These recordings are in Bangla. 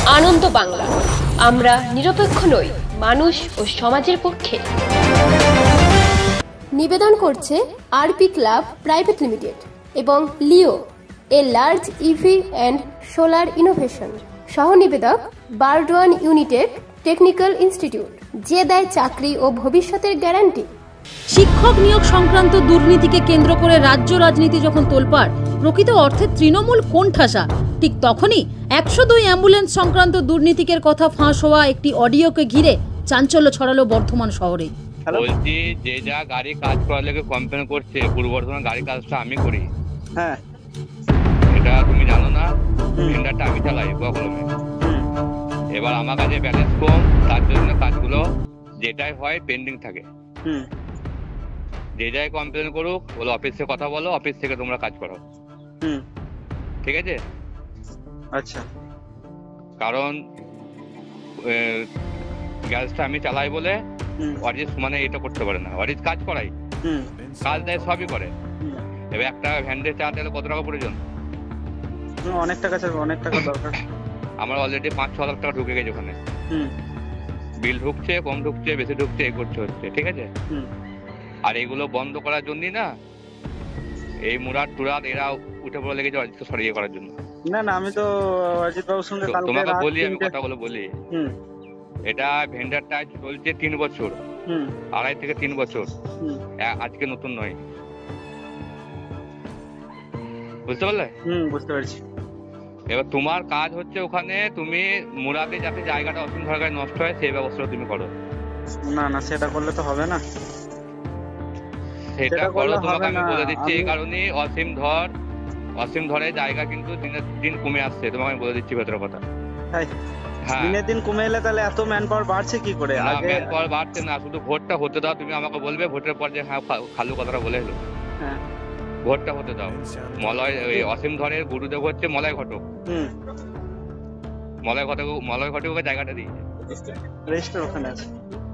আনন্দ বাংলা, আমরা নিরপেক্ষ নই, মানুষ ও সমাজের পক্ষে। নিবেদন করছে আরপি ক্লাব প্রাইভেট লিমিটেড এবং Leo, a large EV and solar innovation. সহ নিবেদক বারডোয়ান ইউনিটেক টেকনিক্যাল ইনস্টিটিউট, যে দেয় চাকরি ও ভবিষ্যতের গ্যারান্টি। শিক্ষক নিয়োগ সংক্রান্ত দুর্নীতিকে কেন্দ্র করে রাজ্য রাজনীতি যখন তোলপাড়, প্রকৃত অর্থে তৃণমূল কোণঠাসা, ঠিক তখনই 102 অ্যাম্বুলেন্স সংক্রান্ত দুর্নীতিকের কথা ফাঁস হওয়া একটি অডিওকে ঘিরে চাঞ্চল্য ছড়ালো বর্ধমান শহরে। বলছি, যে যা গাড়ি কাজ করার লেগে কমপ্লেন করছে, পূর্ব বর্ধমান গাড়ি কাজটা আমি করি। হ্যাঁ, এটা তুমি জানো না? ভেন্ডারটা আমি চালাই বকলমে। এবার আমার কাছে ব্যালেন্স কম, তার জন্য কাজগুলো যেটাই হয় পেন্ডিং থাকে। যে যাই কমপ্লেন করুক, বলো অফিসে কথা বলো, অফিস থেকে তোমরা কাজ করো। ঠিক আছে? আচ্ছা। কারণ গ্যাসটা আমি চালাই বলে অরিজিৎ মানে এটা করতে পারে না। অরিজিৎ কাজ করাই, কাজ দেয়, সবই করে। এবার একটা ভ্যান্ডে চা দিলে কত টাকা প্রয়োজন? অনেক টাকা চাই, অনেক টাকা দরকার। আমার অলরেডি 5-6 লাখ টাকা ঢুকে গেছে ওখানে। বিল ঢুকছে, কম ঢুকছে, বেশি ঢুকছে, এই করছে হচ্ছে। ঠিক আছে? আর এগুলো বন্ধ করার জন্যই না এই মুরাদ টুরাদ এরা উঠে পড়ে লেগেছে অরিজিৎকে সরিয়ে করার জন্য। না না, আমি তো অরিজিৎ বাবুর সঙ্গে তোমাকে বলি, আমি কথাগুলো বলি। এটা ভেন্ডারটা চলছে 3 বছর, 2.5 থেকে 3 বছর। আজকে নতুন নয়, বুঝতে পারলে? বুঝতে পারছি। এবার তোমার কাজ হচ্ছে ওখানে তুমি মুরাদে যাতে জায়গাটা অসীম ধরনের নষ্ট হয় সেই ব্যবস্থা তুমি করো। না না, সেটা করলে তো হবে না। সেটা করো, তোমাকে আমি বলে দিচ্ছি। এই কারণে অসীম ধরের জায়গা কিন্তু দিনের দিন কমে আসছে, তোমাকে আমি বলে দিচ্ছি ভেতরের কথা। দিনের দিন কমে এলে তাহলে এত ম্যান পাওয়ার বাড়ছে কি করে? ম্যান পাওয়ার বাড়ছে না, শুধু ভোটটা হতে দাও। তুমি আমাকে বলবে ভোটের পর যে হ্যাঁ খালু কথাটা বলে এলো। ভোটটা হতে দাও। অসীম ধরের গুরুদেব হচ্ছে মলয় ঘটক। মলয় ঘটকের জায়গাটা দিয়েছে, রেজিস্টার ওখানে আছে।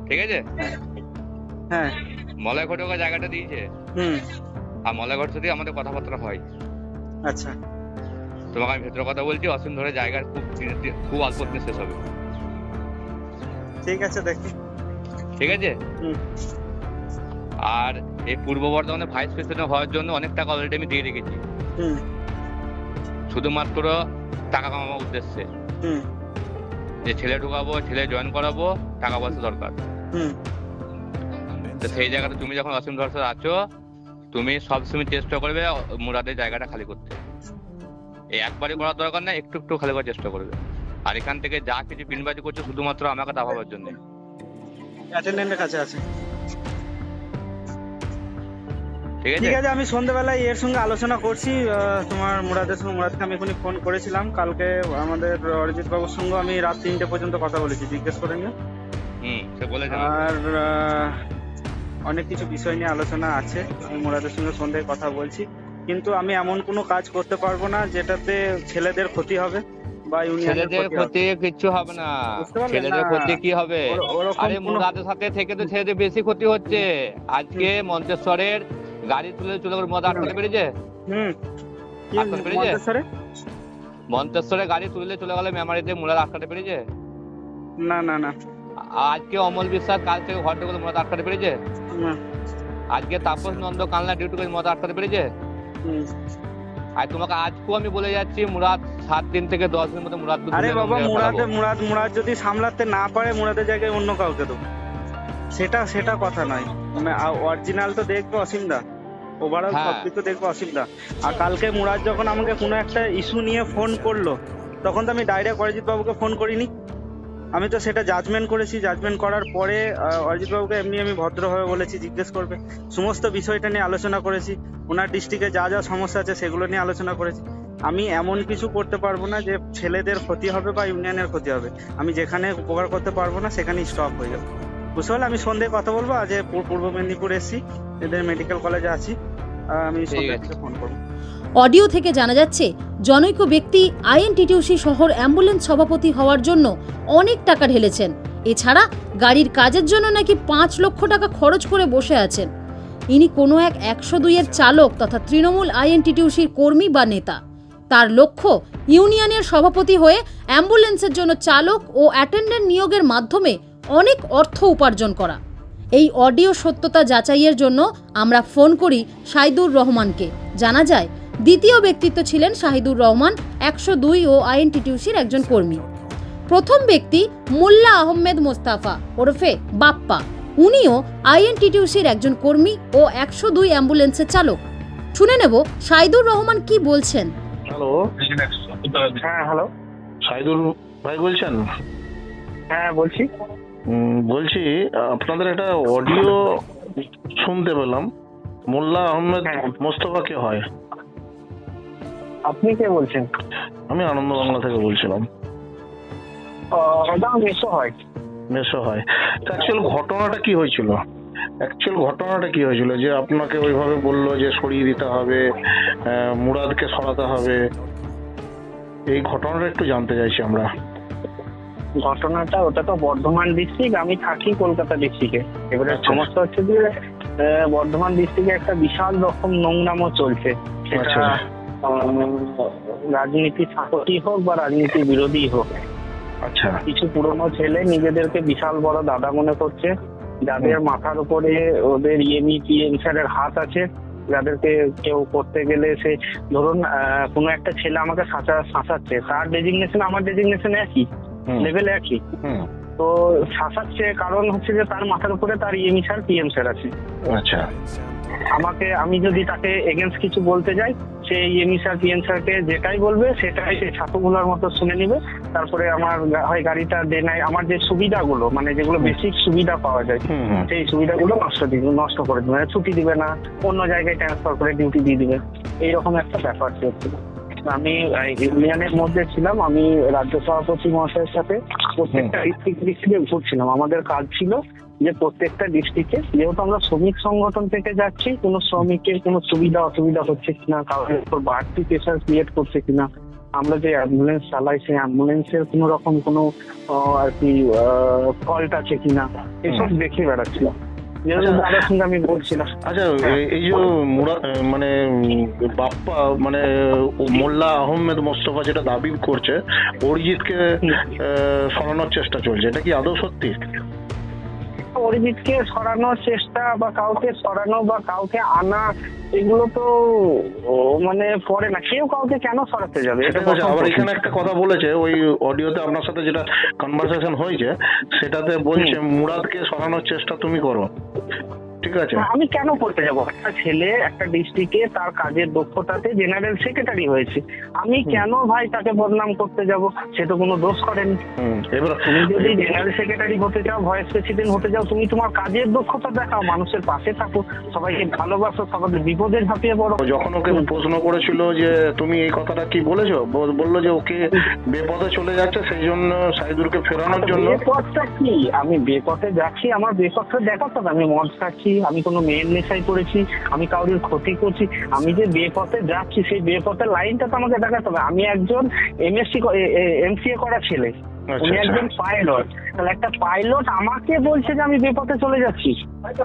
ঠিক আছে? হ্যাঁ, মলয় ঘটকের জায়গাটা দিয়েছে। আর মলয় ঘটক দিয়ে আমাদের কথাবার্তা হয়। আচ্ছা, তোমাকে আমি ভেতরের কথা বলছি। অসীম ধরে জায়গার খুব অল্প দিনে শেষ হবে। ঠিক আছে, দেখি। ঠিক আছে? আর এই পূর্ব বর্ধমানে ভাইস প্রেসিডেন্ট হওয়ার জন্য অনেক টাকা অলরেডি আমি দিয়ে রেখেছি, শুধুমাত্র টাকা কামানোর উদ্দেশ্যে। যে ছেলে ঢুকাবো, ছেলে জয়েন করাবো, টাকা পয়সা দরকার। তো সেই জায়গাটা তুমি যখন অসীম ধর আছো, তুমি সবসময় চেষ্টা করবে মুরাদের জায়গাটা খালি করতে। এই একবারই করার দরকার না, একটু একটু খালি করার চেষ্টা করবে। আর এখান থেকে যা কিছু পিনবাজি করছে শুধুমাত্র আমাকে দাবাবার জন্য। অ্যাটেন্ডেন্টের কাছে আছে। ঠিক আছে, আমি সন্ধ্যাবেলায় এর সঙ্গে আলোচনা করছি। তোমার মুরাদের সঙ্গে, মুরাদকে আমি এখনই ফোন করেছিলাম। কালকে আমাদের অরিজিৎ বাবুর সঙ্গে আমি রাত 3টে পর্যন্ত কথা বলেছি, জিজ্ঞেস করে নিও। আর অনেক কিছু বিষয় নিয়ে আলোচনা আছে। আমি মুরাদের সঙ্গে সন্ধ্যায় কথা বলছি। কিন্তু আমি এমন কোনো কাজ করতে পারবো না যেটাতে ছেলেদের ক্ষতি হবে বা ইউনিয়নের ক্ষতি। কিচ্ছু হবে না। ছেলেদের ক্ষতি কি হবে? আরে মুরাদের সাথে থেকে তো ছেলেদের বেশি ক্ষতি হচ্ছে। আজকে মন্তেশ্বরের গাড়ি তুলে চলে গেল, মদ আটকাতে পেরেছে। মন্তেশ্বরে গাড়ি তুলে চলে গেল মেমারিতে, মুরাদ আটকাতে পেরেছে? না না না। আজকে অমল বিশ্বাস কাল থেকে ঘর থেকে মদ আটকাতে পেরেছে? আজকে তাপস নন্দ কালনা ডিউটি করে মদ আটকাতে পেরেছে? আর তোমাকে আজকেও আমি বলে যাচ্ছি, মুরাদ 7 দিন থেকে 10 দিনের মধ্যে মুরাদ। আরে বাবা, মুরাদ যদি সামলাতে না পারে, মুরাদের জায়গায় অন্য কাউকে দেবো। সেটা কথা নয়। অরিজিনাল তো দেখবে অসীমদা, ওভারঅল সবকিছু দেখবে অসীমদা। আর কালকে মুরাদ যখন আমাকে কোনো একটা ইস্যু নিয়ে ফোন করলো, তখন তো আমি ডাইরেক্ট অরিজিৎ বাবুকে ফোন করিনি। আমি তো সেটা জাজমেন্ট করেছি। জাজমেন্ট করার পরে অরিজিৎ বাবুকে এমনি আমি ভদ্রভাবে বলেছি জিজ্ঞেস করবে, সমস্ত বিষয়টা নিয়ে আলোচনা করেছি। ওনার ডিস্ট্রিক্টে যা যা সমস্যা আছে সেগুলো নিয়ে আলোচনা করেছি। আমি এমন কিছু করতে পারবো না যে ছেলেদের ক্ষতি হবে বা ইউনিয়নের ক্ষতি হবে। আমি যেখানে উপকার করতে পারবো না সেখানেই স্টপ হয়ে যাবে, বুঝতে পারলে? আমি সন্ধ্যায় কথা বলবো। আজ পূর্ব মেদিনীপুর এসছি, এদের মেডিকেল কলেজে আছি। আমি সন্ধ্যায় ফোন করবো। অডিও থেকে জানা যাচ্ছে, জনৈক ব্যক্তি আইএনটিটিউসি শহর অ্যাম্বুলেন্স সভাপতি হওয়ার জন্য অনেক টাকা ঢেলেছেন। এছাড়া গাড়ির কাজের জন্য নাকি 5 লক্ষ টাকা খরচ করে বসে আছেন। ইনি কোনো এক 102-এর চালক তথা তৃণমূল আইএনটিটিউসির কর্মী বা নেতা। তার লক্ষ্য ইউনিয়নের সভাপতি হয়ে অ্যাম্বুলেন্সের জন্য চালক ও অ্যাটেন্ডেন্ট নিয়োগের মাধ্যমে অনেক অর্থ উপার্জন করা। এই অডিও সত্যতা যাচাইয়ের জন্য আমরা ফোন করি শাহিদুর রহমানকে। জানা যায় দ্বিতীয় ব্যক্তিত্ব ছিলেন শাহিদুর রহমান 102 ও আইএনটিটিউসির একজন কর্মী। প্রথম ব্যক্তি মোল্লা আহমেদ মোস্তাফা ওরফে বাপ্পা, উনিও আইএনটিটিউসির একজন কর্মী ও 102 অ্যাম্বুলেন্সের চালক। শুনে নেব শাহিদুর রহমান কি বলছেন। হ্যালো, হ্যাঁ হ্যালো, শাহিদুর ভাই বলছেন? হ্যাঁ বলছি। বলছি আপনাদের একটা অডিও শুনতে পেলাম, মোল্লা আহমেদ মোস্তফা কে হয়? আপনি কে বলছেন? আমি আনন্দ বাংলা থেকে বলছিলাম। ওটা মেসো হয়। মেসো হয়। অ্যাকচুয়াল ঘটনাটা কি হয়েছিল? যে আপনাকে ওইভাবে বললো যে সরিয়ে দিতে হবে, মুরাদকে সরাতে হবে, এই ঘটনাটা একটু জানতে চাইছি আমরা। ঘটনাটা ওটা তো বর্ধমান ডিস্ট্রিক্ট, আমি থাকি কলকাতা ডিস্ট্রিক্টে। এবারে সমস্যা হচ্ছে যে বর্ধমান ডিস্ট্রিক্টে একটা বিশাল রকম নোংরামও চলছে, সেটা রাজনীতির সাপোর্টই হোক বা রাজনীতির বিরোধী হোক। আচ্ছা, কিছু পুরনো ছেলে নিজেদেরকে বিশাল বড় দাদা মনে করছে, যাদের মাথার উপরে ওদের পিএমসারের হাত আছে, যাদেরকে কেউ করতে গেলে সে ধরুন কোনো একটা ছেলে আমাকে শাসাচ্ছে, তার ডেজিগনেশন আমার ডেজিগনেশন একই, লেভেল একই, তো শাসাচ্ছে কারণ হচ্ছে যে তার মাথার উপরে তার স্যার পিএম স্যার আছে। আচ্ছা, আমি যদি তাকে এগেনস্ট কিছু বলতে যাই, সে স্যার পিএম স্যারকে যেটাই বলবে সেটাই সেই ছাত্রগুলোর মতো শুনে নিবে। তারপরে আমার হয় গাড়িটা দেনায় আমার যে সুবিধাগুলো, মানে যেগুলো বেসিক সুবিধা পাওয়া যায়, সেই সুবিধাগুলো নষ্ট করে দিবে, মানে ছুটি দিবে না, অন্য জায়গায় ট্রান্সফার করে ডিউটি দিয়ে দিবে, এইরকম একটা ব্যাপার চলছিল। আমি ইউনিয়নের মধ্যে ছিলাম, আমি রাজ্য সভাপতি মহাশয়ের সাথে প্রত্যেকটা ডিস্ট্রিক্টে ঘুরছিলাম। আমাদের কাজ ছিল যে প্রত্যেকটা ডিস্ট্রিক্টে, যেহেতু আমরা শ্রমিক সংগঠন থেকে যাচ্ছি, কোনো শ্রমিকের কোনো সুবিধা অসুবিধা হচ্ছে কিনা, কারোর উপর বাড়তি প্রেশার ক্রিয়েট করছে কিনা, আমরা যে অ্যাম্বুলেন্স চালাই সেই অ্যাম্বুলেন্সের কোনো রকম কোনো আর কি ফল্ট আছে কিনা, এসব দেখে বেড়াচ্ছিলাম। আমি বলছিলাম আচ্ছা, এই যে মানে বাপ্পা মানে মোল্লা আহমেদ মোস্তফা যেটা দাবি করছে অরিজিৎকে সরানোর চেষ্টা চলছে, এটা কি আদৌ সত্যি? অরিজিৎকে সরানোর চেষ্টা বা কাউকে সরানো বা কাউকে আনা, এগুলো তো মানে পরে না, কেউ কাউকে কেন সরাতে যাবে? আবার এখানে একটা কথা বলেছে ওই অডিওতে, আপনার সাথে যেটা কনভারসেশন হয়েছে সেটাতে বলছে মুরাদকে সরানোর চেষ্টা তুমি করো। ঠিক আছে, আমি কেন করতে যাবো? একটা ছেলে একটা ডিস্ট্রিক্টে তার কাজের দক্ষতাতে জেনারেল সেক্রেটারি হয়েছে, আমি কেন ভাই তাকে বদনাম করতে যাব? সে তো কোনো দোষ করেনি। এবার তুমি যদি জেনারেল সেক্রেটারি হতে চাও, ভাইস প্রেসিডেন্ট হতে চাও, তুমি তোমার কাজের দক্ষতা দেখাও, মানুষের পাশে থাকো, সবাইকে ভালোবাসো, সবাই বিপদে ঝাঁপিয়ে পড়ো। যখন ওকে প্রশ্ন করেছিল যে তুমি এই কথাটা কি বলেছো, বললো যে ওকে বেপথে চলে যাচ্ছে, সেই জন্য শাহিদুরকে ফেরানোর জন্য। বেপথটা কি? আমি বেপথে যাচ্ছি, আমার বেপথটা দেখাতে হবে। আমি মদ খাচ্ছি, আমি কোনো মেয়ের নেশায় করেছি, আমি কাউরির ক্ষতি করছি, আমি যে বেপথে যাচ্ছি সেই বেপথের লাইনটা তো আমাকে দেখাতে হবে। আমি একজন এমসিএ করা ছেলে, উনি একজন পাইলট, তাহলে একটা পাইলট আমাকে বলছে যে আমি বেপথে চলে যাচ্ছি।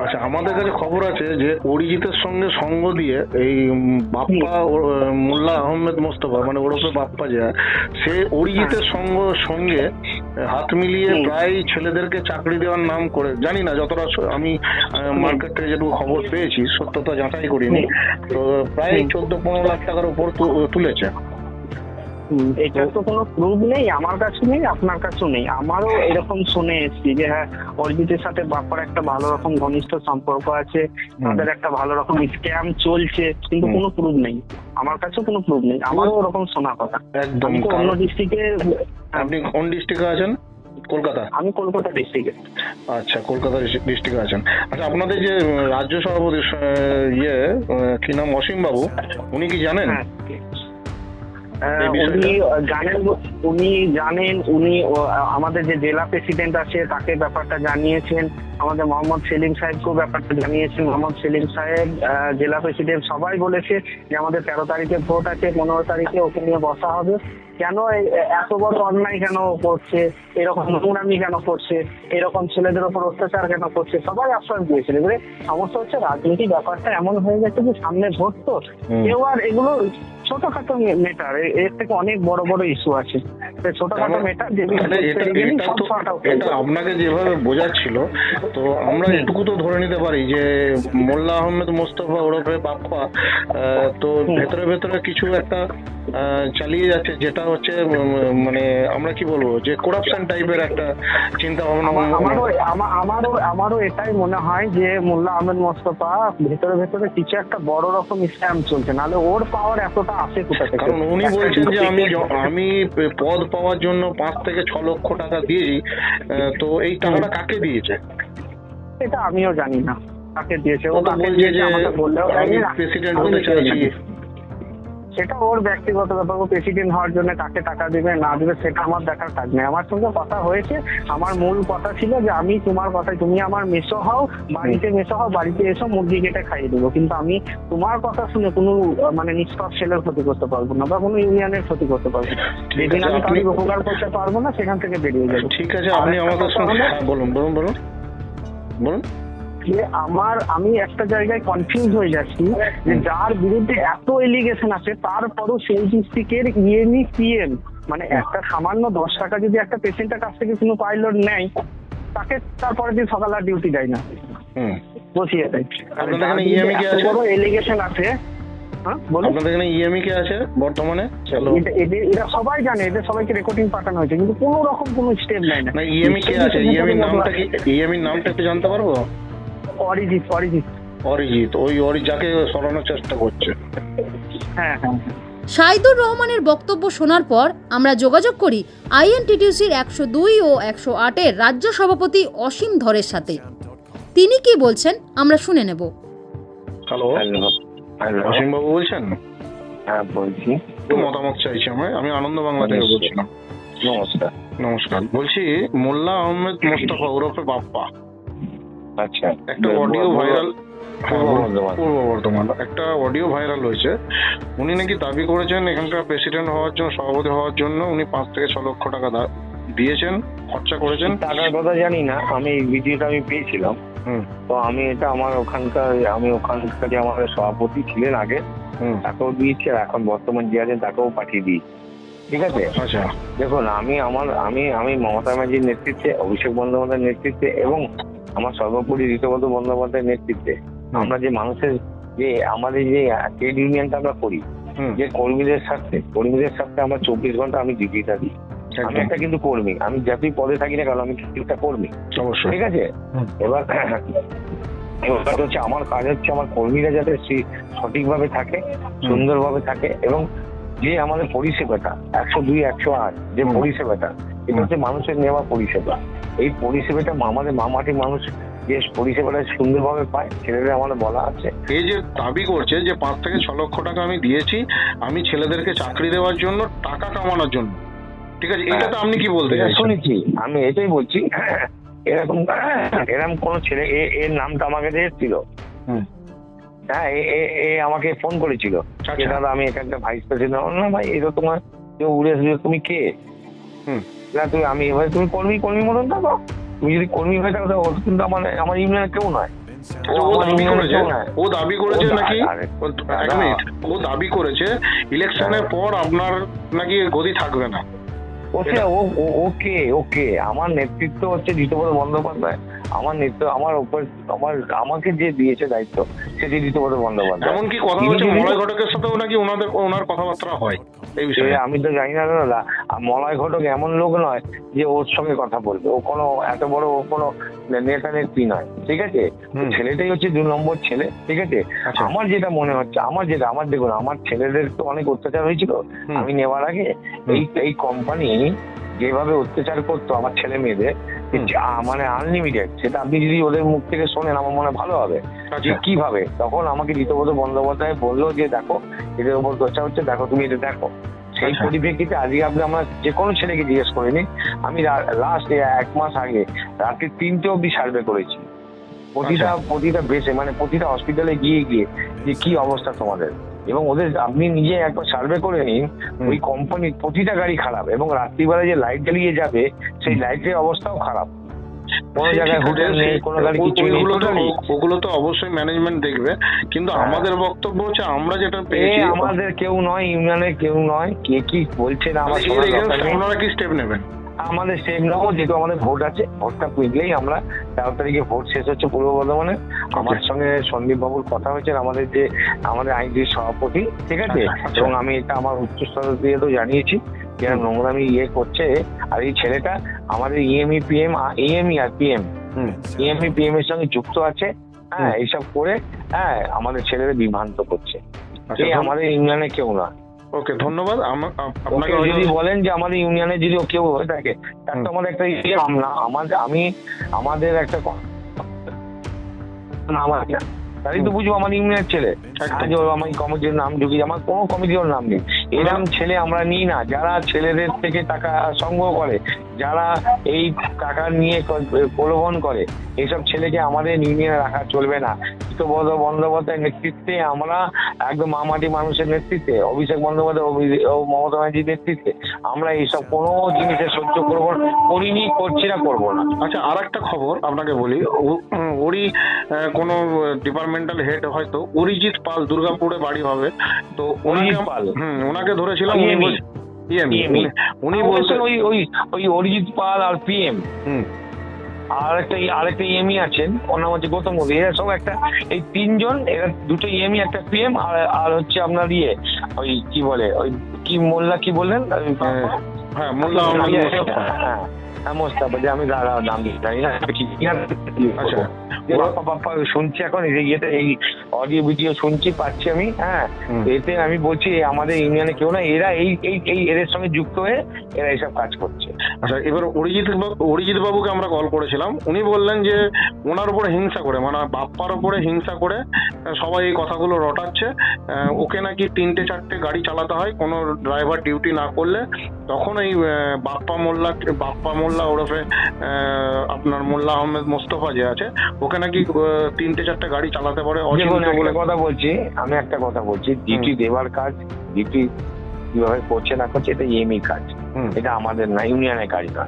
আচ্ছা, আমাদের কাছে খবর আছে যে অরিজিতের সঙ্গে সঙ্গ দিয়ে এই বাপ্পা মোল্লা আহমেদ মোস্তফা মানে ওরফে বাপ্পা যে, সে অরিজিতের সঙ্গে হাত মিলিয়ে প্রায় ছেলেদেরকে চাকরি দেওয়ার নাম করে, জানি না যতটা আমি মার্কেট থেকে যেটুকু খবর পেয়েছি, সত্যতা যাচাই করিনি, তো প্রায় 14-15 লাখ টাকার উপর তুলেছে। এটার তো কোনো প্রুফ নেই, আমার কাছে নেই, আপনার কাছেও নেই। আমারও এরকম শুনে এসেছি যে হ্যাঁ অরিজিতের সাথে বাপ্পার একটা ভালো রকম ঘনিষ্ঠ সম্পর্ক আছে, তাদের একটা ভালো রকম স্ক্যাম চলছে, কিন্তু কোনো প্রুফ নেই, আমার কাছেও কোনো প্রুফ নেই। আমারও ওরকম শোনা কথা। একদম। অন্য ডিস্ট্রিক্টে। আপনি কোন ডিস্ট্রিক্টে আছেন? কলকাতা? আমি কলকাতা ডিস্ট্রিক্টে। আচ্ছা, কলকাতা ডিস্ট্রিক্টে আছেন। আচ্ছা, আপনাদের যে রাজ্য সভাপতি কি নাম, অসীম বাবু, উনি কি জানেন? উনি জানেন, উনি আমাদের যে জেলা প্রেসিডেন্ট আছে তাকে ব্যাপারটা জানিয়েছেন, আমাদের মোহাম্মদ সেলিম সাহেবকেও ব্যাপারটা জানিয়েছেন। মোহাম্মদ সেলিম সাহেব, জেলা প্রেসিডেন্ট সবাই বলেছে যে আমাদের 13 তারিখে ভোট আছে, 15 তারিখে ওকে নিয়ে বসা হবে, কেন এত বড় অন্যায় কেন করছে, এরকম নোংরামি কেন করছে, এরকম ছেলেদের ওপর অত্যাচার কেন করছে, সবাই আশ্বাস দিয়েছিল। এবারে সমস্যা হচ্ছে রাজনীতি ব্যাপারটা এমন হয়ে গেছে যে সামনে ভোট, তো কেউ আর এগুলো ছোটখাটো মেটার, এর থেকে অনেক বড় বড় ইস্যু আছে। ছোটখাটো মেটার এটা আপনাকে যেভাবে বোঝাচ্ছিল, তো আমরা এটুকু তো ধরে নিতে পারি যে মোল্লা আহমেদ মোস্তফা ওরফে বাপ্পা তো ভেতরে ভেতরে কিছু একটা চালিয়ে যাচ্ছে, যেটা হচ্ছে মানে আমরা কি বলবো যে করাপশন টাইপের একটা চিন্তা ভাবনা। আমারও এটাই মনে হয় যে মোল্লা আহমেদ মোস্তফা ভেতরে ভেতরে কিছু একটা বড় রকম স্ক্যাম চলছে, নাহলে ওর পাওয়ার এতটা আসে কোথা থেকে? কারণ উনি বলছেন যে আমি পদ পাওয়ার জন্য 5 থেকে 6 লক্ষ টাকা দিয়েছি, তো এই টাকাটা কাকে দিয়েছে এটা আমিও জানি না কাকে দিয়েছে। ও বলছে যে আমি প্রেসিডেন্ট হতে চাইছি, সেটা ওর ব্যক্তিগত ব্যাপার। ও প্রেসিডেন্ট হওয়ার জন্য কাকে টাকা দিবে না দিবে সেটা আমার দেখার কাজ নেই। আমার সঙ্গে কথা হয়েছে, আমার মূল কথা ছিল যে আমি তোমার কথায়, তুমি আমার মেসো হও, বাড়িতে মেসো হও, বাড়িতে এসো, মুরগি কেটে খাইয়ে দেবো, কিন্তু আমি তোমার কথা শুনে কোনো মানে নিষ্পাপ ছেলের ক্ষতি করতে পারবো না বা কোনো ইউনিয়নের ক্ষতি করতে পারবো না। যেদিন আমি কাউকে উপকার করতে পারবো না সেখান থেকে বেরিয়ে যাবো। ঠিক আছে, আপনি আমাদের সঙ্গে বলুন বলুন বলুন বলুন। আমি একটা জায়গায় কনফিউজ হয়ে যাচ্ছি যে যার বিরুদ্ধে এত এলিগেশন আছে তারপরও সেই ডিস্ট্রিক্টের ইএমই সিএম, মানে একটা সামান্য 10 টাকা যদি একটা পেশেন্টের কাছ থেকে কোনো পাইলট নেয়, তাকে তারপরের দিন সকালে ডিউটি দেয় না, বসিয়ে দেয়। বড় এলিগেশন আছে। আপনাদের এখানে ইএমই কে আছে বর্তমানে? এরা সবাই জানে, এদের সবাইকে রেকর্ডিং পাঠানো হয়েছে, কিন্তু কোনো রকম কোনো স্টেপ নেয় না। ইএমই কে আছে? ইএমই নামটা কি? ইএমই নামটা একটু জানতে পারবো? অরিজিৎ, ওই যাকে সরানোর চেষ্টা করছে। হ্যাঁ হ্যাঁ। সাইদুর রহমানের বক্তব্য শোনার পর আমরা যোগাযোগ করি আইএনটিটিউসির 102 ও 108-এর রাজ্য সভাপতি অসীম ধরের সাথে। তিনি কি বলছেন আমরা শুনে নেব। হ্যালো, অসীম বাবু বলছেন? হ্যাঁ বলছি। একটু মতামত চাইছি আমি আনন্দ বাংলা থেকে বলছিলাম। নমস্কার। বলছি মোল্লা আহমেদ মোস্তফা ওরফে বাপ্পা, আচ্ছা, একটা অডিও ভাইরাল, পূর্ব বর্ধমান, একটা অডিও ভাইরাল হয়েছে। উনি নাকি দাবি করেছেন এখানকার প্রেসিডেন্ট হওয়ার জন্য, সভাপতি হওয়ার জন্য উনি 5 থেকে 6 লক্ষ টাকা দিয়েছেন, খরচা করেছেন। টাকার কথা জানি না, আমি ভিডিওটা পেয়েছিলাম। তো আমি এটা আমার ওখানকার যে আমাদের সভাপতি ছিলেন আগে, তাকেও দিয়েছি, আর এখন বর্তমান যে আছেন তাকেও পাঠিয়ে দিই। ঠিক আছে? আচ্ছা, দেখুন আমি মমতা ব্যানার্জির নেতৃত্বে, অভিষেক বন্দ্যোপাধ্যায়ের নেতৃত্বে এবং আমার সর্বোপরি ঋতুপদ বন্দ্যোপাধ্যায়ের নেতৃত্বে আমরা যে মানুষের যে আমাদের যে ট্রেড ইউনিয়নটা আমরা করি, যে কর্মীদের সাথে আমরা 24 ঘন্টা আমি ডিউটি থাকি। আমি একটা কিন্তু কর্মী, আমি যতই পদে থাকি না কেন আমি একটা কর্মী। ঠিক আছে? এবার হচ্ছে আমার কাজ হচ্ছে আমার কর্মীরা যাতে সঠিকভাবে থাকে, সুন্দরভাবে থাকে, এবং যে আমাদের পরিষেবাটা 102, 108 যে পরিষেবাটা, এটা হচ্ছে মানুষের নেওয়া পরিষেবা। এই পরিষেবাটা আমাদের মামাটি মানুষ যে পরিষেবাটা সুন্দরভাবে পায়, ছেলেদের আমাদের বলা আছে। এই যে দাবি করছে যে 5 থেকে 6 লক্ষ টাকা আমি দিয়েছি আমি ছেলেদেরকে চাকরি দেওয়ার জন্য, টাকা কামানোর জন্য, ঠিক আছে, এটা তো আপনি কি বলতে চাইছেন? শুনেছি, আমি এটাই বলছি। এরকম কোন ছেলে, এর নামটা আমাকে এসেছিল, হ্যাঁ, এ আমাকে ফোন করেছিল, দাদা আমি এখানটা ভাইস প্রেসিডেন্ট। না ভাই, এটা তোমার কেউ উড়ে আসবে, তুমি কে? না তুমি, আমি এবার তুমি কর্মী মতন থাকো, তুমি যদি কর্মী হয়ে থাকো কিন্তু আমার ইউনিয়নের কেউ নয়। ও দাবি করেছে নাকি, ও দাবি করেছে ইলেকশনের পর আপনার নাকি গদি থাকবে না। ওকে আমার নেতৃত্ব হচ্ছে ঋতুপদ বন্দ্যোপাধ্যায়, আমার নেতৃত্ব আমাকে যে দিয়েছে দায়িত্ব সেটি ঋতুপদ বন্দ্যোপাধ্যায়। এমনকি কথা হচ্ছে মলয় ঘটকের সাথেও নাকি ওনার কথাবার্তা হয় এই বিষয়ে। আমি তো জানি না দাদা, মলয় ঘটক এমন লোক নয় যে ওর সঙ্গে কথা বলবে, ও কোনো এত বড় ও কোনো নেতা নেত্রী নয়। ঠিক আছে? ছেলেটাই হচ্ছে 2 নম্বর ছেলে। ঠিক আছে? আমার যেটা মনে হচ্ছে, আমার দেখুন, আমার ছেলেদের তো অনেক অত্যাচার হয়েছিল আমি নেওয়ার আগে। এই কোম্পানি যেভাবে অত্যাচার করতো আমার ছেলে মেয়েদের, মানে আনলিমিটেড, সেটা আপনি যদি ওদের মুখ থেকে শোনেন আমার মনে ভালো হবে যে কিভাবে। তখন আমাকে ঋতুপদ বন্দ্যোপাধ্যায় বললো যে দেখো এদের উপর অত্যাচার হচ্ছে, দেখো তুমি এটা দেখো। সেই পরিপ্রেক্ষিতে আজকে আমরা যে কোনো ছেলেকে জিজ্ঞেস করিনি, আমি লাস্ট 1 মাস আগে রাত্রি 3টে অব্দি সার্ভে করেছি প্রতিটা বেসে, মানে প্রতিটা হসপিটালে গিয়ে যে কি অবস্থা তোমাদের। এবং ওদের আপনি নিজে একবার সার্ভে করে নিন, ওই কোম্পানির প্রতিটা গাড়ি খারাপ, এবং রাত্রিবেলা যে লাইট জ্বালিয়ে যাবে সেই লাইটের অবস্থাও খারাপ, কোনো জায়গায় হোটেল নেই, কোনো গাড়ি কিছু নেই। ওগুলো তো অবশ্যই ম্যানেজমেন্ট দেখবে, কিন্তু আমাদের বক্তব্য হচ্ছে আমরা যেটা পেয়েছি, আমাদের কেউ নয়, ইউনিয়নের কেউ নয়, কে কি বলছে না আমার আপনারা কি স্টেপ নেবেন? আমাদের স্টেপ নেবো, যেহেতু আমাদের ভোট আছে, ভোটটা পুজলেই আমরা 13 তারিখে ভোট শেষ হচ্ছে পূর্ব বর্ধমানে। আমার সঙ্গে সন্দীপ বাবুর কথা হয়েছে, আমাদের আইনজীবী সভাপতি, ঠিক আছে, এবং আমি এটা আমার উচ্চস্তর দিয়ে তো জানিয়েছি যে নোংরামি করছে। আর এই ছেলেটা আমাদের ইএমই আর পিএম এর সঙ্গে যুক্ত আছে, হ্যাঁ, এইসব করে আমাদের ছেলেদের বিভ্রান্ত করছে। আমাদের ইউনিয়নে কেউ না। ওকে, ধন্যবাদ। আপনাকে যদি বলেন যে আমাদের ইউনিয়নে যদি কেউ হয়ে থাকে, তার তো আমাদের একটা আমাদের একটা তাই তো বুঝবো আমার ইউনিয়নের ছেলে, আমার কমিটির নাম ঢুকি, আমার কোনো কমিটির নাম নেই। এরকম ছেলে আমরা নিই না, যারা ছেলেদের থেকে টাকা সংগ্রহ করে, যারা এই টাকা নিয়ে প্রলোভন করে, এইসব ছেলেকে আমাদের ইউনিয়নে রাখা চলবে না। সুব্রত বন্দ্যোপাধ্যায়ের নেতৃত্বে, আমরা একদম মামাটি মানুষের নেতৃত্বে, অভিষেক বন্দ্যোপাধ্যায় ও মমতা ব্যানার্জির নেতৃত্বে আমরা এইসব কোনো জিনিসে সহ্য করবো, করিনি, করছি না, করবো না। আচ্ছা, আর একটা খবর আপনাকে বলি, ওরই কোনো ডিপার্টমেন্টাল হেড হয়তো অরিজিৎ পাল, দুর্গাপুরে বাড়ি হবে, তো ওনাকে ধরেছিলাম, উনি বলছেন ওই অরিজিৎ পাল আর পিএম আরেকটা ইএমই আছেন, ওর নাম হচ্ছে গৌতম মোদী, এরা সব একটা, এই তিনজন, এরা দুটো ইএমই, একটা পিএম, আর হচ্ছে আপনার ওই কি বলে, ওই কি মোল্লা, কি বললেন, হ্যাঁ মোল্লা মোস্তাফা, যে আমি নাম জানি না, শুনছি এখন এই অডিও ভিডিও শুনছি, পাচ্ছি আমি, হ্যাঁ, এতে আমি বলছি আমাদের ইউনিয়নে কেউ না, এরা এদের সঙ্গে যুক্ত হয়ে এরা এইসব কাজ করছে। আচ্ছা, এবার অরিজিৎ বাবুকে আমরা কল করেছিলাম, উনি বললেন যে ওনার উপরে হিংসা করে, মানে বাপ্পার উপরে হিংসা করে সবাই এই কথাগুলো রটাচ্ছে, ওকে নাকি 3-4টে গাড়ি চালাতে হয় কোনো ড্রাইভার ডিউটি না করলে, তখন এই বাপ্পা মোল্লা ওরফে আপনার মোল্লা আহমেদ মোস্তফা যে আছে, ওকে নাকি 3-4টে গাড়ি চালাতে পারে। আমি একটা কথা বলছি, ডিউটি দেওয়ার কাজ, ডিউটি কিভাবে করছে না করছে, এটা ইএমই কাজ, এটা আমাদের না, ইউনিয়নের কাজ না।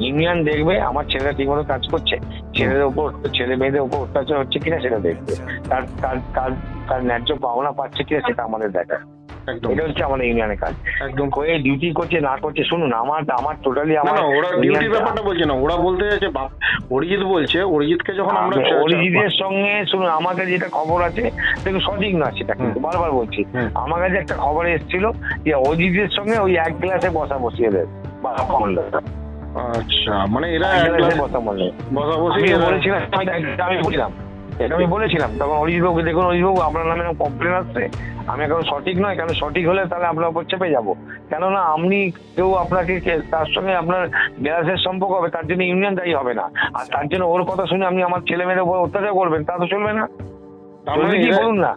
ইউনিয়ন দেখবে আমার ছেলেরা ঠিক মতো কাজ করছে, ছেলে মেয়েদের উপর অত্যাচার হচ্ছে কিনা সেটা দেখবে, তার ন্যায্য পাওনা পাচ্ছে কিনা সেটা আমাদের দেখা, এটা হচ্ছে আমাদের ইউনিয়নের কাজ। একদম করে ডিউটি করছে না করছে, শুনুন আমার টোটালি ওরা ডিউটি ব্যাপারটা বলছে না, ওরা বলতে চাইছে অরিজিৎ বলছে, অরিজিৎকে যখন আমরা অরিজিতের সঙ্গে, শুনুন আমার কাছে যেটা খবর আছে দেখুন সঠিক না সেটা, কিন্তু বারবার বলছি, আমার কাছে একটা খবর এসেছিল যে অরিজিতের সঙ্গে ওই এক গ্লাসে বসা বসিয়ে দেয়। আচ্ছা, মানে এরা আমি বলেছিলাম তখন অরিজিৎবাবুকে, দেখুন অরিজিৎবাবু আপনার নামে কমপ্লেন আসছে, আমি এখন সঠিক নয়, কেন সঠিক হলে তাহলে আপনার উপর চেপে যাবো, কেননা আপনি কেউ আপনাকে তার সঙ্গে আপনার গ্যাসের সম্পর্ক হবে, তার জন্য ইউনিয়ন দায়ী হবে না, আর তার জন্য ওর কথা শুনে আপনি আমার ছেলে মেয়েদের উপর অত্যাচার করবেন, তা তো চলবে না। বলুন না,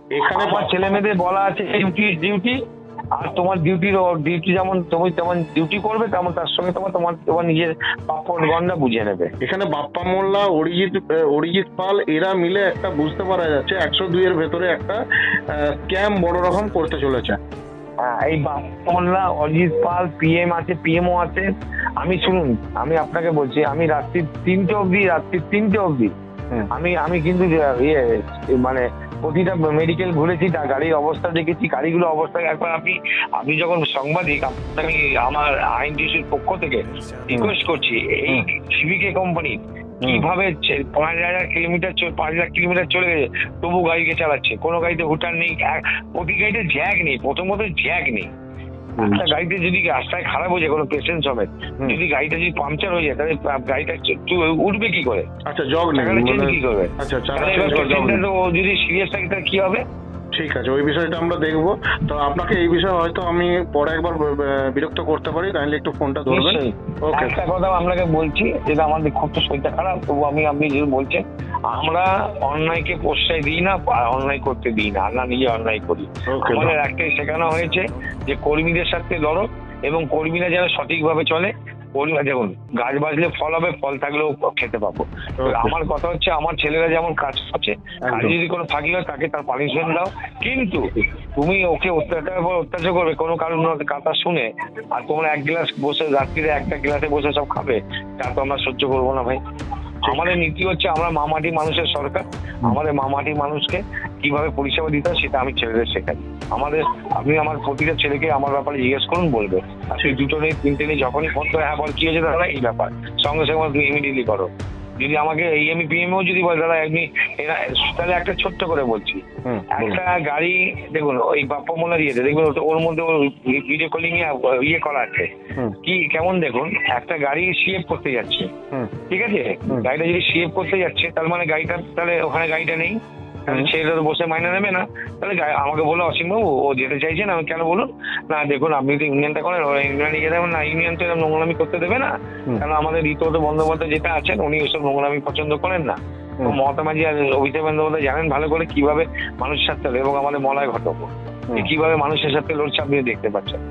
আমার ছেলে মেয়েদের বলা আছে ডিউটি, আর তোমার ডিউটি যেমন তুমি তেমন ডিউটি করবে, তেমন তার সঙ্গে তোমার নিজের পাপড় গন্ডা বুঝিয়ে নেবে। এখানে বাপ্পা মোল্লা, অরিজিৎ পাল এরা মিলে একটা বুঝতে পারা যাচ্ছে 102 এর ভেতরে একটা স্ক্যাম বড় রকম করতে চলেছে। এই বাপ্পা মোল্লা, অরিজিৎ পাল, পিএম আছে, পিএমও আছে। আমি শুনুন, আমি আপনাকে বলছি, আমি রাত্রি 3টে অবধি আমি কিন্তু মানে প্রতিটা মেডিকেল ঘুরেছি, গাড়ির অবস্থা দেখেছি, গাড়িগুলো অবস্থা একবার আপনি যখন সাংবাদিক, আমি আমার আইনটিসির পক্ষ থেকে রিকোয়েস্ট করছি, এই সিভিকে কোম্পানি কিভাবে 5,000 কিলোমিটার চলে গেছে তবু গাড়িকে চালাচ্ছে, কোনো গাড়িতে হুটার নেই, প্রতি গাড়িতে জ্যাক নেই, প্রথমত জ্যাক নেই। একটা গাড়িতে যদি রাস্তায় খারাপ হয়ে যায় কোনো পেশেন্ট সমেত, যদি গাড়িটা যদি পাংচার হয়ে যায় তাহলে গাড়িটা উঠবে কি করে? আচ্ছা, জগ নেই কি করবে? আচ্ছা, যদি সিরিয়াস থাকে তাহলে কি হবে? ঠিক আছে, ওই বিষয়টা আমরা দেখবো। তো আপনাকে এই বিষয়ে হয়তো আমি পরে একবার বিরক্ত করতে পারি, কাইন্ডলি একটু ফোনটা ধরবেন। ওকে, একটা কথা আপনাকে বলছি, যেটা আমাদের খুব তো শরীরটা খারাপ, তবু আপনি যদি বলছেন, আমরা অন্যায়কে প্রশ্রয় দিই না, অন্যায় করতে দিই না, আমরা নিজে অন্যায় করি। আমাদের একটাই শেখানো হয়েছে যে কর্মীদের সাথে লড়ো, এবং কর্মীরা যেন সঠিকভাবে চলে, দেখুন, গাছ বাঁচলে ফল হবে, ফল থাকলেও খেতে পাবো। আমার কথা হচ্ছে, আমার ছেলেরা যেমন কাজ করছে, কাজে যদি কোনো ফাঁকি হয় তাকে তার পানিশমেন্ট দাও, কিন্তু তুমি ওকে অত্যাচার করবে কোনো কারণ কথা শুনে, আর তোমরা এক গ্লাস বসে রাত্রিরে একটা গ্লাসে বসে সব খাবে, তা তো আমরা সহ্য করবো না ভাই। আমাদের নীতি হচ্ছে, আমরা মামাটি মানুষের সরকার, আমাদের মামাটি মানুষকে কিভাবে পরিষেবা দিতে হয় সেটা আমি ছেলেদের শেখাই। আপনি আমার প্রতিটা ছেলেকে আমার ব্যাপারে জিজ্ঞেস করুন, বলবে। আর সেই দুটো নেই, তিনটে নেই, যখনই ফোন করে হ্যাঁ বল কি হয়েছে দাদা এই ব্যাপার, সঙ্গে সঙ্গে তুমি ইমিডিয়েটলি করো। যদি আমাকে EMI PMও যদি বলে দাদা এমনি, তাহলে একটা ছোট্ট করে বলছি, একটা গাড়ি দেখুন ওই বাপ্পা মোল্লা দিয়েছে, দেখবেন ওর মধ্যে ভিডিও কলিং ইয়ে করা আছে, কি কেমন দেখুন, একটা গাড়ি সিএফ করতে যাচ্ছে, ঠিক আছে, গাড়িটা যদি সিএফ করতে যাচ্ছে তার মানে গাড়িটা, তাহলে ওখানে গাড়িটা নেই, তাহলে ছেলেটা তো বসে মাইনে নেবে না। তাহলে আমাকে বলো অসীম বাবু ও যেতে চাইছেন, আমি কেন বলুন না, দেখুন আপনি তো ইউনিয়নটা করেন, ওরা ইউনিয়নে গিয়ে দেবেন না, ইউনিয়ন তো এরকম নোংরামি করতে দেবে না, কারণ আমাদের ঋতুব্রত বন্দ্যোপাধ্যায় যেটা আছেন উনি ওইসব নোংরামি পছন্দ করেন না। মমতা মাঝি আর অভিষেক বন্দ্যোপাধ্যায় জানেন ভালো করে কিভাবে মানুষের সাথে, এবং আমাদের মলয় ঘটক কিভাবে মানুষের সাথে লড়ছে আপনি দেখতে পাচ্ছেন।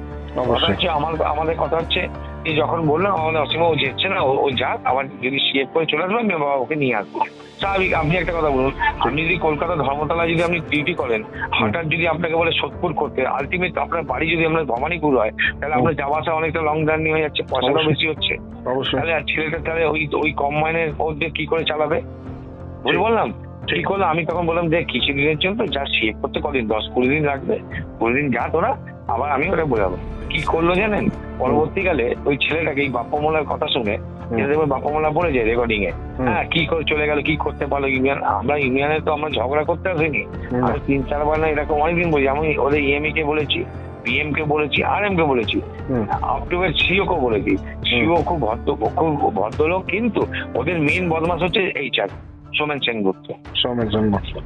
কথা হচ্ছে আমাদের কথা হচ্ছে এই যখন বললাম আমাদের অসীমা ও যেচ্ছে না, ও যাক, আবার যদি সিএফ করে চলে আসবে আমি বাবা ওকে নিয়ে আসবো। স্বাভাবিক। আপনি একটা কথা বলুন, আপনি যদি কলকাতা ধর্মতলা যদি আপনি ডিউটি করেন, হঠাৎ যদি আপনাকে বলে সোদপুর করতে, আলটিমেট আপনার বাড়ি যদি আপনার ভবানীপুর হয়, তাহলে আপনার যাওয়া আসা অনেকটা লং জার্নি হয়ে যাচ্ছে, পয়সাটাও বেশি হচ্ছে, তাহলে আর ছেলেটা তাহলে ওই কম মাইনের মধ্যে কি করে চালাবে? ভুল বললাম? ঠিক হলো। আমি তখন বললাম দেখ কিছুদিনের জন্য তো যা সিএফ করতে কদিন 10-20 দিন রাখবে, 20 দিন যা তোরা, আবার আমি ওটা বোঝাবো। কি করলো জানেন, পরবর্তীকালে ওই ছেলেটাকে এই বাপ্পা মোল্লার কথা শুনে, বাপ্পা মোল্লা বলে যায় রেকর্ডিং এ, হ্যাঁ কি করে চলে গেল, কি করতে পারলো ইউনিয়ন। আমরা ইউনিয়নে তো আমরা ঝগড়া করতে আসিনি, আমি 3-4 বার না এরকম অনেকদিন বলছি, আমি ওদের EMI কে বলেছি, PM কে বলেছি, RM কে বলেছি, আপ টু CEO কে বলেছি। CEO খুব ভদ্রলোক, কিন্তু ওদের মেইন বদমাস হচ্ছে HR সোমেন সেনগুপ্ত।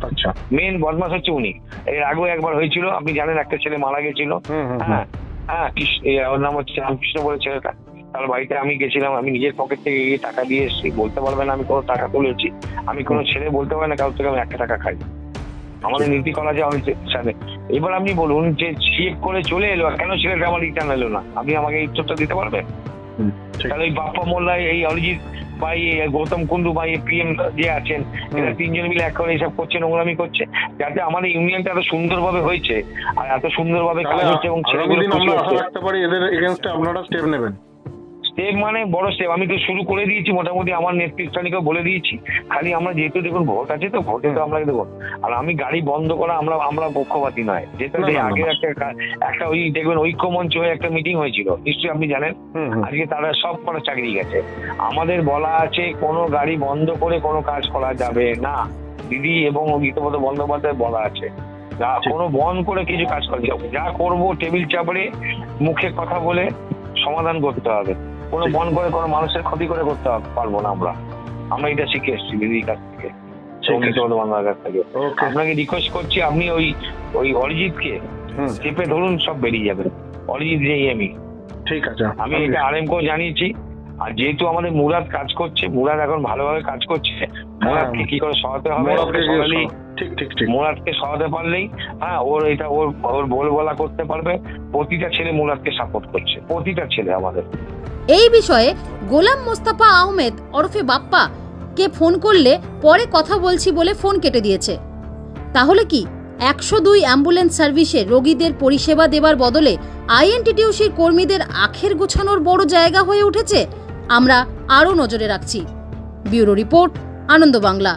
আচ্ছা, মেইন বদমাস হচ্ছে উনি। এর আগেও একবার হয়েছিল, আপনি জানেন, একটা ছেলে মারা গেছিল, হ্যাঁ ওর নাম হচ্ছে রামকৃষ্ণ বলে ছেলেটা, তার বাড়িতে আমি গেছিলাম, আমি নিজের পকেট থেকে গিয়ে টাকা দিয়ে এসেছি। বলতে পারবে না আমি কোনো টাকা তুলেছি, আমি কোনো ছেলে বলতে পারে না কারোর থেকে আমি 1 টাকা খাই, আমাদের নীতি করা যায় অনেক সাথে। এবার আপনি বলুন যে চেক করে চলে এলো, কেন ছেলেটা আমার রিটার্ন এলো না? আপনি আমাকে এই উত্তরটা দিতে পারবেন? তাহলে এই বাপ্পা মোল্লা, এই অরিজিৎ বা গৌতম কুন্ডু বা PM যে আছেন, এরা 3 জন মিলে এক করে এইসব করছে, নোংরামি করছে, যাতে আমাদের ইউনিয়নটা এত সুন্দরভাবে হয়েছে আর এত সুন্দরভাবে কাজ হচ্ছে, এবং ছেলেগুলো এদের এগেইনস্টে আপনারা স্টেপ নেবেন। স্টেপ মানে বড় স্টেপ আমি তো শুরু করে দিয়েছি, মোটামুটি আমার নেতৃত্বানীকেও বলে দিয়েছি। খালি আমরা যেহেতু দেখুন ভোট আছে, তো ভোটে তো আমরা দেবো। আর আমি গাড়ি বন্ধ করা, আমরা পক্ষপাতী নয়, যেহেতু আগে একটা ওই দেখবেন ঐক্য মঞ্চ হয়ে একটা মিটিং হয়েছিল, নিশ্চয়ই আপনি জানেন। আজকে তারা সব কোনো চাকরি গেছে। আমাদের বলা আছে কোনো গাড়ি বন্ধ করে কোনো কাজ করা যাবে না, দিদি এবং ঋতুব্রত বন্দ্যোপাধ্যায় বলা আছে। যা কোনো বন্ধ করে কিছু কাজ করা যাবে, যা করবো টেবিল চাপড়ে মুখে কথা বলে সমাধান করতে হবে, কোনো বন করে কোনো মানুষের ক্ষতি করে করতে পারবো না। আমরা এটা শিখে এসেছি দিদির কাছ থেকে, কাছ থেকে। আপনাকে রিকোয়েস্ট করছি, আপনি ওই অরিজিৎকে চেপে ধরুন, সব বেরিয়ে যাবে। অরিজিৎ যে EMI, ঠিক আছে, আমি এটা RM কেও জানিয়েছি। আর যেহেতু আমাদের মুরাদ কাজ করছে, মুরাদ এখন ভালোভাবে কাজ করছে, মুরাদকে কি করে সহায়তা হবে, মুরাদকে সহায়তা পারলেই হ্যাঁ ওর বলা করতে পারবে। প্রতিটা ছেলে মুরাদকে সাপোর্ট করছে, প্রতিটা ছেলে আমাদের। এই বিষয়ে গোলাম মোস্তফা আহমেদ ওরফে বাপ্পা কে ফোন করলে পরে কথা বলছি বলে ফোন কেটে দিয়েছে। তাহলে কি 102 অ্যাম্বুলেন্স সার্ভিসে রোগীদের পরিষেবা দেবার বদলে INTTUCর কর্মীদের আখের গোছানোর বড় জায়গা হয়ে উঠেছে? আমরা আরও নজরে রাখছি। ব্যুরো রিপোর্ট, আনন্দ বাংলা।